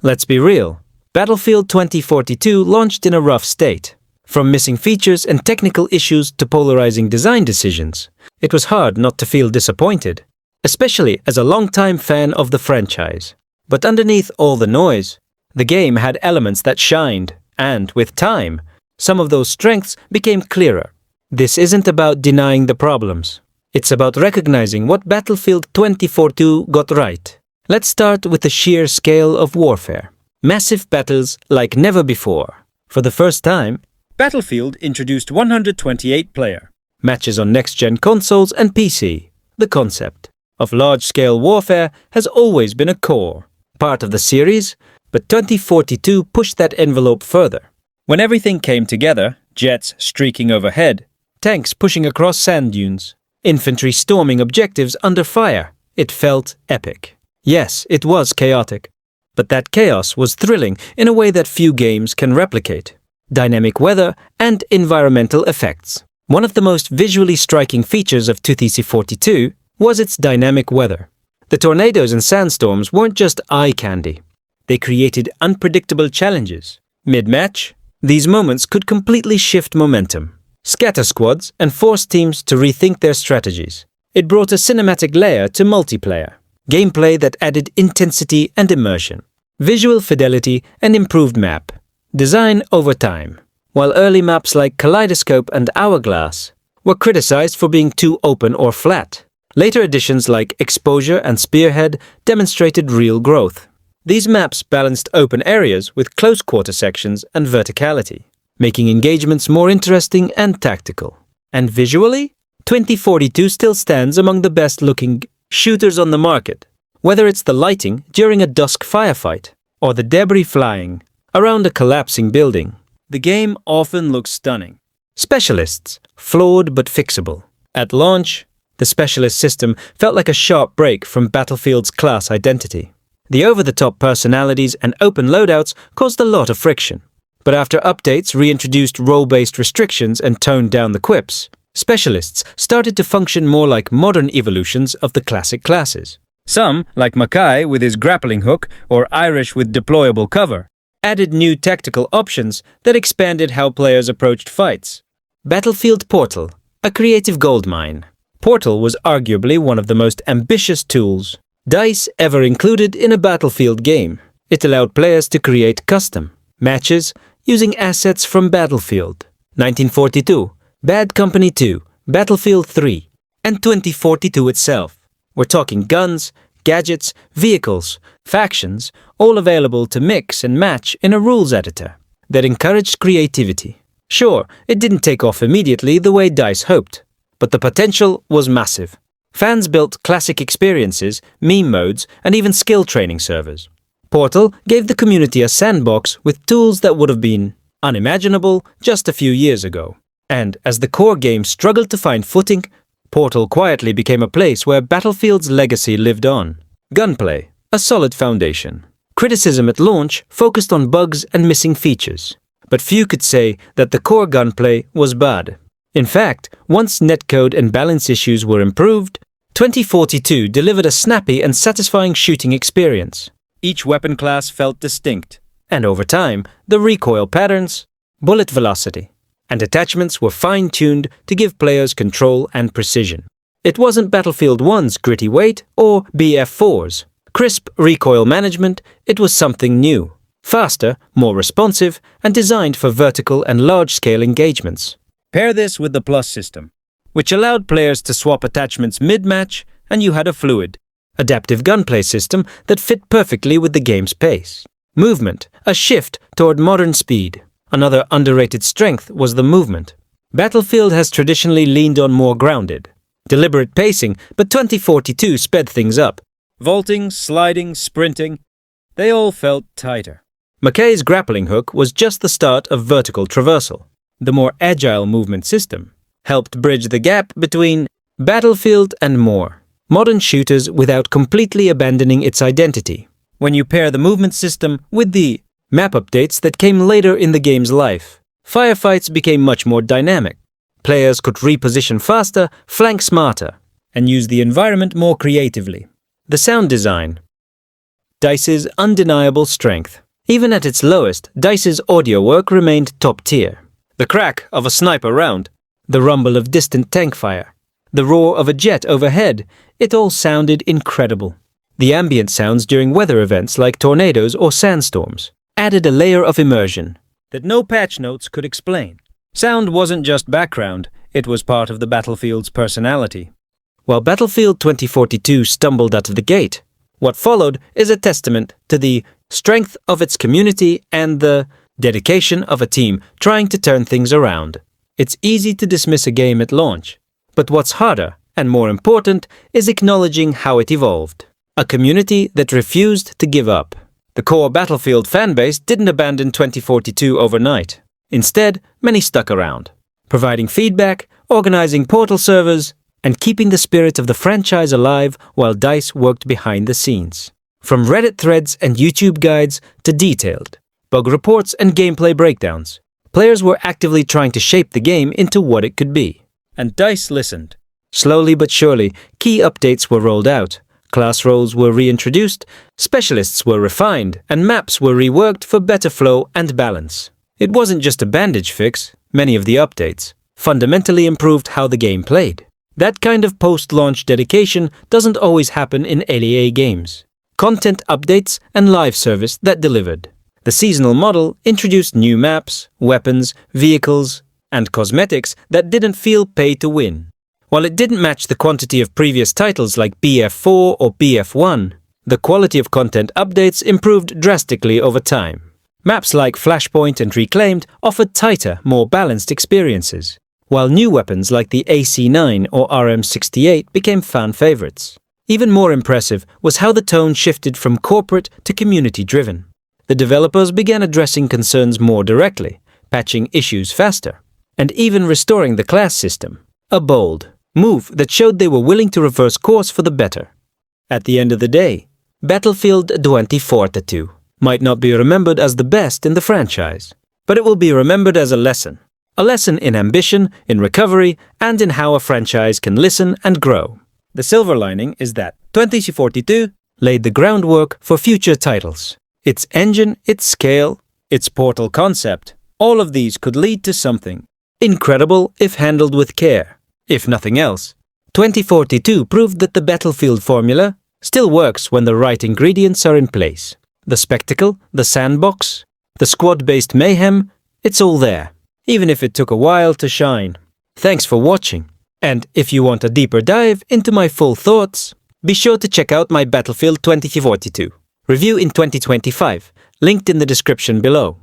Let's be real. Battlefield 2042 launched in a rough state. From missing features and technical issues to polarizing design decisions, it was hard not to feel disappointed, especially as a longtime fan of the franchise. But underneath all the noise, the game had elements that shined, and with time, some of those strengths became clearer. This isn't about denying the problems. It's about recognizing what Battlefield 2042 got right. Let's start with the sheer scale of warfare. Massive battles like never before. For the first time, Battlefield introduced 128-player matches on next-gen consoles and PC. The concept of large-scale warfare has always been a core part of the series, but 2042 pushed that envelope further. When everything came together, jets streaking overhead, tanks pushing across sand dunes, infantry storming objectives under fire, it felt epic. Yes, it was chaotic, but that chaos was thrilling in a way that few games can replicate. Dynamic weather and environmental effects. One of the most visually striking features of 2042 was its dynamic weather. The tornadoes and sandstorms weren't just eye candy. They created unpredictable challenges. Mid-match, these moments could completely shift momentum, scatter squads, and force teams to rethink their strategies. It brought a cinematic layer to multiplayer, gameplay that added intensity and immersion, visual fidelity and improved map design over time. While early maps like Kaleidoscope and Hourglass were criticized for being too open or flat, later editions like Exposure and Spearhead demonstrated real growth. These maps balanced open areas with close-quarter sections and verticality, making engagements more interesting and tactical. And visually, 2042 still stands among the best-looking shooters on the market, whether it's the lighting during a dusk firefight or the debris flying around a collapsing building. The game often looks stunning. Specialists, flawed but fixable. At launch, the specialist system felt like a sharp break from Battlefield's class identity. The over-the-top personalities and open loadouts caused a lot of friction. But after updates reintroduced role-based restrictions and toned down the quips, specialists started to function more like modern evolutions of the classic classes. Some, like Mackay with his grappling hook or Irish with deployable cover, added new tactical options that expanded how players approached fights. Battlefield Portal, a creative goldmine. Portal was arguably one of the most ambitious tools DICE ever included in a Battlefield game. It allowed players to create custom matches using assets from Battlefield 1942, Bad Company 2, Battlefield 3, and 2042 itself. We're talking guns, gadgets, vehicles, factions, all available to mix and match in a rules editor that encouraged creativity. Sure, it didn't take off immediately the way DICE hoped, but the potential was massive. Fans built classic experiences, meme modes, and even skill training servers. Portal gave the community a sandbox with tools that would have been unimaginable just a few years ago. And as the core game struggled to find footing, Portal quietly became a place where Battlefield's legacy lived on. Gunplay, a solid foundation. Criticism at launch focused on bugs and missing features, but few could say that the core gunplay was bad. In fact, once netcode and balance issues were improved, 2042 delivered a snappy and satisfying shooting experience. Each weapon class felt distinct, and over time, the recoil patterns, bullet velocity, and attachments were fine-tuned to give players control and precision. It wasn't Battlefield 1's gritty weight or BF4's crisp recoil management, it was something new, faster, more responsive, and designed for vertical and large-scale engagements. Pair this with the Plus system, which allowed players to swap attachments mid-match, and you had a fluid, adaptive gunplay system that fit perfectly with the game's pace. Movement, a shift toward modern speed. Another underrated strength was the movement. Battlefield has traditionally leaned on more grounded, deliberate pacing, but 2042 sped things up. Vaulting, sliding, sprinting, they all felt tighter. Mackay's grappling hook was just the start of vertical traversal. The more agile movement system helped bridge the gap between Battlefield and more modern shooters without completely abandoning its identity. When you pair the movement system with the map updates that came later in the game's life, firefights became much more dynamic. Players could reposition faster, flank smarter, and use the environment more creatively. The sound design. DICE's undeniable strength. Even at its lowest, DICE's audio work remained top tier. The crack of a sniper round, the rumble of distant tank fire, the roar of a jet overhead, it all sounded incredible. The ambient sounds during weather events like tornadoes or sandstorms added a layer of immersion that no patch notes could explain. Sound wasn't just background, it was part of the battlefield's personality. While Battlefield 2042 stumbled out of the gate, what followed is a testament to the strength of its community and the dedication of a team trying to turn things around. It's easy to dismiss a game at launch, but what's harder, and more important, is acknowledging how it evolved. A community that refused to give up. The core Battlefield fanbase didn't abandon 2042 overnight. Instead, many stuck around, providing feedback, organizing portal servers, and keeping the spirit of the franchise alive while DICE worked behind the scenes. From Reddit threads and YouTube guides to detailed bug reports and gameplay breakdowns, players were actively trying to shape the game into what it could be. And DICE listened. Slowly but surely, key updates were rolled out, class roles were reintroduced, specialists were refined, and maps were reworked for better flow and balance. It wasn't just a bandage fix, many of the updates fundamentally improved how the game played. That kind of post-launch dedication doesn't always happen in LEA games. Content updates and live service that delivered. The seasonal model introduced new maps, weapons, vehicles, and cosmetics that didn't feel pay to win. While it didn't match the quantity of previous titles like BF4 or BF1, the quality of content updates improved drastically over time. Maps like Flashpoint and Reclaimed offered tighter, more balanced experiences, while new weapons like the AC-9 or RM-68 became fan favorites. Even more impressive was how the tone shifted from corporate to community-driven. The developers began addressing concerns more directly, patching issues faster, and even restoring the class system. A bold move that showed they were willing to reverse course for the better. At the end of the day, Battlefield 2042 might not be remembered as the best in the franchise, but it will be remembered as a lesson. A lesson in ambition, in recovery, and in how a franchise can listen and grow. The silver lining is that 2042 laid the groundwork for future titles. Its engine, its scale, its portal concept, all of these could lead to something incredible if handled with care. If nothing else, 2042 proved that the Battlefield formula still works when the right ingredients are in place. The spectacle, the sandbox, the squad-based mayhem, it's all there, even if it took a while to shine. Thanks for watching, and if you want a deeper dive into my full thoughts, be sure to check out my Battlefield 2042 review in 2025, linked in the description below.